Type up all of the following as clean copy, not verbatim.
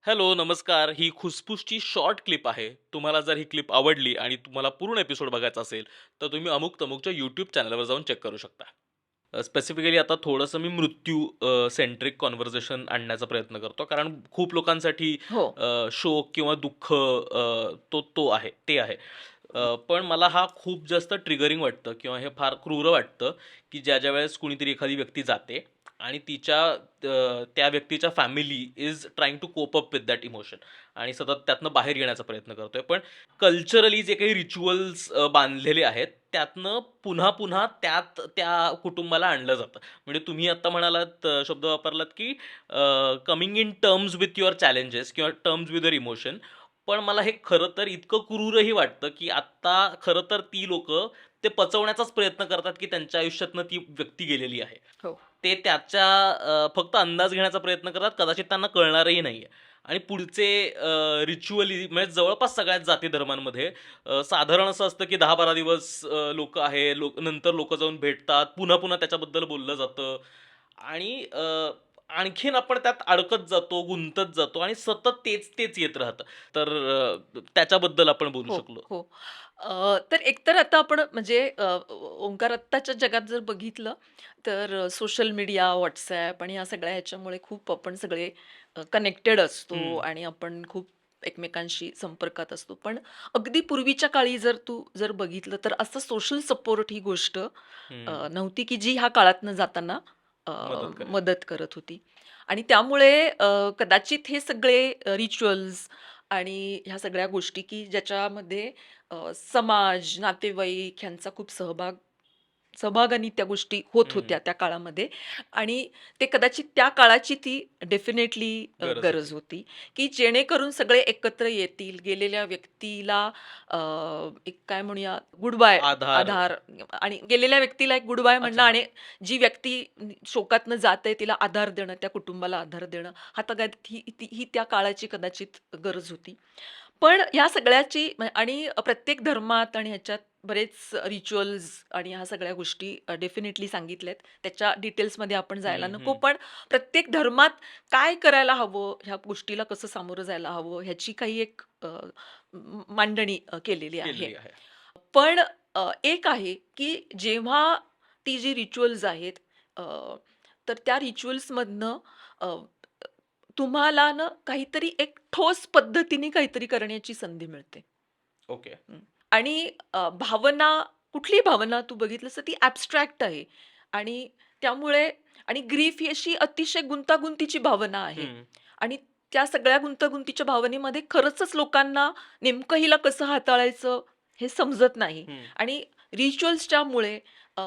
Hello, नमस्कार. ही खुसफुसची short clip आहे. तुम्हाला जर ही क्लिप आवडली आणि तुम्हाला पूर्ण एपिसोड बघायचा असेल, तर तुम्ही अमुक-तमुकच्या यूट्यूब चॅनलवर जाऊन चेक करू शकता. स्पेसिफिकली आता थोडंसं मी मृत्यू सेंट्रिक कन्व्हर्सेशन आणण्याचा प्रयत्न करतो. कारण खूप लोकांसाठी हो. शोक किंवा दुःख तो आहे, ते आहे. पण मला हा खूप जास्त ट्रिगरिंग वाटतं किंवा हे फार क्रूर वाटतं, की ज्या वेळेस कुणीतरी एखादी व्यक्ती जाते आणि त्या व्यक्तीच्या family is trying to cope up with that emotion आणि सतत त्यातनं बाहेर येण्याचा प्रयत्न करतोय. पण कल्चरली जे काही रिच्युअल्स बांधलेले आहेत, त्यातनं पुन्हा-पुन्हा त्या कुटुंबाला आणलं जातं. म्हणजे तुम्ही आता म्हणालात शब्द वापरलात, की coming in terms with your challenges किंवा टर्म्स विथ युअर इमोशन. पण मला हे खरं तर इतकं क्रूरही वाटतं, की आत्ता खरं तर ती लोकं ते पचवण्याचाच प्रयत्न करतात, की त्यांच्या आयुष्यातनं ती व्यक्ती गेलेली आहे. हो. ते त्याच्या फक्त अंदाज घेण्याचा प्रयत्न करतात. कदाचित त्यांना कळणारही नाहीये. आणि पुढचे रिच्युअली म्हणजे जवळपास सगळ्याच जाती धर्मांमध्ये साधारण असं असतं, की 10-12 दिवस लोकं आहे. नंतर लोकं जाऊन भेटतात. पुन्हा-पुन्हा त्याच्याबद्दल बोललं जातं. आणि आणखीन आपण त्यात अडकत जातो, गुंतत जातो आणि सतत तेच येत राहतं. तर त्याच्याबद्दल आपण बोलू हो, शकलो. हो. तर एकतर आता आपण म्हणजे ओंकार आत्ताच्या जगात जर बघितलं, तर सोशल मीडिया, WhatsApp आणि या सगळ्या ह्याच्यामुळे खूप आपण सगळे कनेक्टेड असतो हं, आणि आपण खूप एकमेकांशी संपर्कात असतो. पण अगदी पूर्वीच्या काळी जर तू जर बघितलं, तर असं सोशल सपोर्ट ही गोष्ट हं. नव्हती, की जी ह्या काळातनं जाताना अ, मदत करेल. मदत करत होती. आणि त्यामुळे कदाचित हे सगळे रिच्युअल्स आणि ह्या सगळ्या गोष्टी, की ज्याच्यामध्ये समाज, नातेवाईक ह्यांचा खूप सहभागाने त्या गोष्टी होत हं. होत्या त्या काळामध्ये आणि ते कदाचित त्या काळाची ती डेफिनेटली गरज गरज होती. होती, की जेणेकरून सगळे एकत्र येतील, गेलेल्या व्यक्तीला अ, एक काय म्हणूया गुड बाय आधार. आधार आणि गेलेल्या व्यक्तीला एक गुड बाय म्हणणं अच्छा, हां. आणि जी व्यक्ती शोकातनं जाते तिला आधार देणं, त्या कुटुंबाला आधार देणं, हा ही त्या काळाची कदाचित गरज होती. पण ह्या सगळ्याची आणि प्रत्येक धर्मात आणि ह्याच्यात बरेच रिच्युअल्स आणि ह्या सगळ्या गोष्टी डेफिनेटली सांगितल्यात. त्याच्या डिटेल्समध्ये आपण जायला हं, नको. हं. पण प्रत्येक धर्मात काय करायला हवं, ह्या गोष्टीला कसं सामोरं जायला हवं, ह्याची काही एक मांडणी केलेली आहे. केलेली आहे. पण एक आहे, की जेव्हा ती जी रिच्युअल्स आहेत, अ, तर त्या रिच्युअल्समधनं तुम्हाला ना काहीतरी एक ठोस पद्धतीने काहीतरी करण्याची संधी मिळते. ओके. हं. आणि भावना कुठलीही भावना तू बघितलंस तर ती ॲब्स्ट्रॅक्ट आहे आणि त्यामुळे आणि ग्रीफ ही अशी अतिशय गुंतागुंतीची भावना आहे हं, आणि त्या सगळ्या गुंतागुंतीच्या भावनेमध्ये खरंचच लोकांना नेमकं हिला कसं हाताळायचं हे समजत नाही हं, आणि रिच्युअल्सच्यामुळे अ,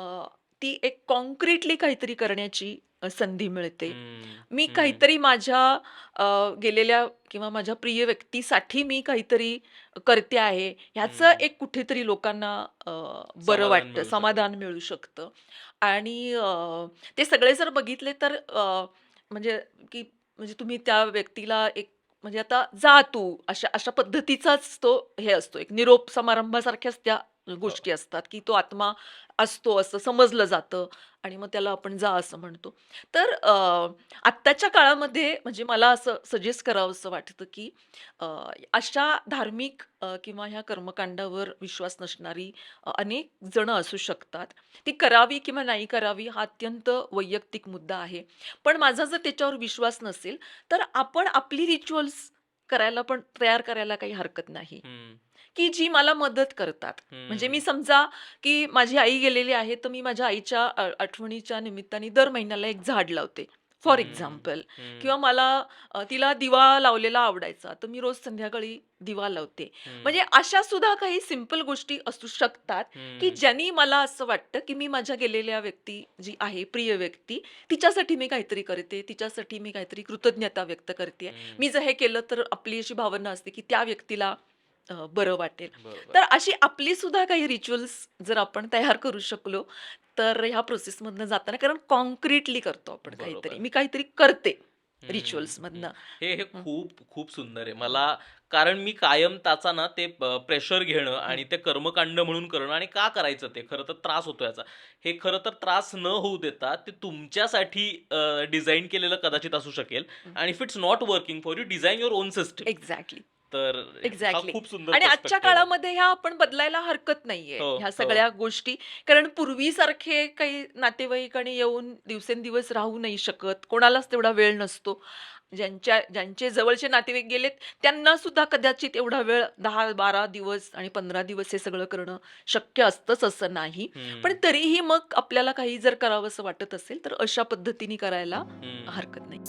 ती एक कॉन्क्रीटली काहीतरी करण्याची संधी मिळते. हं, मी हं, काहीतरी माझ्या गेलेल्या किंवा माझ्या प्रिय व्यक्तीसाठी मी काहीतरी करते आहे, ह्याचं हं. एक कुठेतरी लोकांना बरं समाधान वाटतं, मिळू शकेल. समाधान मिळू शकतं. आणि ते सगळे जर बघितले तर म्हणजे की म्हणजे तुम्ही त्या व्यक्तीला एक म्हणजे आता जा तू अशा अशा पद्धतीचाच तो हे असतो. एक निरोप समारंभासारख्याच त्या हो. गोष्टी असतात, की तो आत्मा असतो असं समजलं जातं आणि मग त्याला आपण जा असं म्हणतो. तर आत्ताच्या काळामध्ये म्हणजे मला असं सजेस्ट करावंसं वाटतं, की अ, अशा धार्मिक किंवा ह्या कर्मकांडावर विश्वास नसणारी अनेक जण असू शकतात. ती करावी किंवा नाही करावी हा अत्यंत वैयक्तिक मुद्दा आहे. पण माझा जर त्याच्यावर विश्वास नसेल, तर आपण आपली रिच्युअल्स करायला पण तयार करायला काही हरकत नाही, हं, की जी मला मदत करतात. म्हणजे मी हं, समजा, की माझी आई गेलेली आहे, तर मी माझ्या आईच्या आठवणीच्या निमित्ताने दर महिन्याला एक झाड लावते. फॉर हं, एक्झाम्पल हं, किंवा मला तिला दिवा लावलेला आवडायचा, तर मी रोज संध्याकाळी दिवा लावते. हं, म्हणजे अशा सुद्धा काही सिंपल गोष्टी असू शकतात, की हं, ज्यांनी मला असं वाटतं, की मी माझ्या गेलेल्या व्यक्ती जी आहे, प्रिय व्यक्ती, तिच्यासाठी मी काहीतरी करते, तिच्यासाठी मी काहीतरी कृतज्ञता व्यक्त करते. हं. मी जर हे केलं तर आपली अशी भावना असते, की त्या व्यक्तीला बरं वाटेल. बरोबर. तर अशी आपली सुद्धा काही रिच्युअल्स जर आपण तयार करू शकलो, तर ह्या प्रोसेसमधनं जाताना कारण कॉन्क्रीटली करतो आपण काहीतरी. बरोबर. मी काहीतरी करते. हं, हं. रिच्युअल्समधनं. हे हे हं, खूप खूप सुंदर आहे. हं, मला कारण मी कायम त्याचा ना ते प्रेशर घेणं हं, आणि ते कर्मकांड म्हणून करणं आणि का करायचं ते? खरं तर त्रास होतो याचा. हे खरं तर त्रास न होऊ देता ते तुमच्यासाठी डिझाइन केलेलं कदाचित असू शकेल हं. आणि if it's not working for you, design your on system. Exactly. तर हा एक्झॅक्टली. खूप सुंदर आणि आजच्या पर्स्पेक्टिव्ह आहे. काळामध्ये ह्या आपण बदलायला हरकत नाहीये, हो, ह्या हो. सगळ्या गोष्टी. कारण पूर्वीसारखे काही नातेवाईक आणि येऊन दिवसेंदिवस राहू नाही शकत. कोणालाच तेवढा वेळ नसतो. ज्यांचे जवळचे नातेवाईक गेलेत, त्यांना सुद्धा कदाचित एवढा वेळ 10-12 दिवस आणि 15 दिवस हे सगळं करणं शक्य असतंच असं नाही. पण हं, तरीही मग आपल्याला काही जर करावंसं वाटत असेल, तर अशा पद्धतीने करायला हं. हरकत नाही.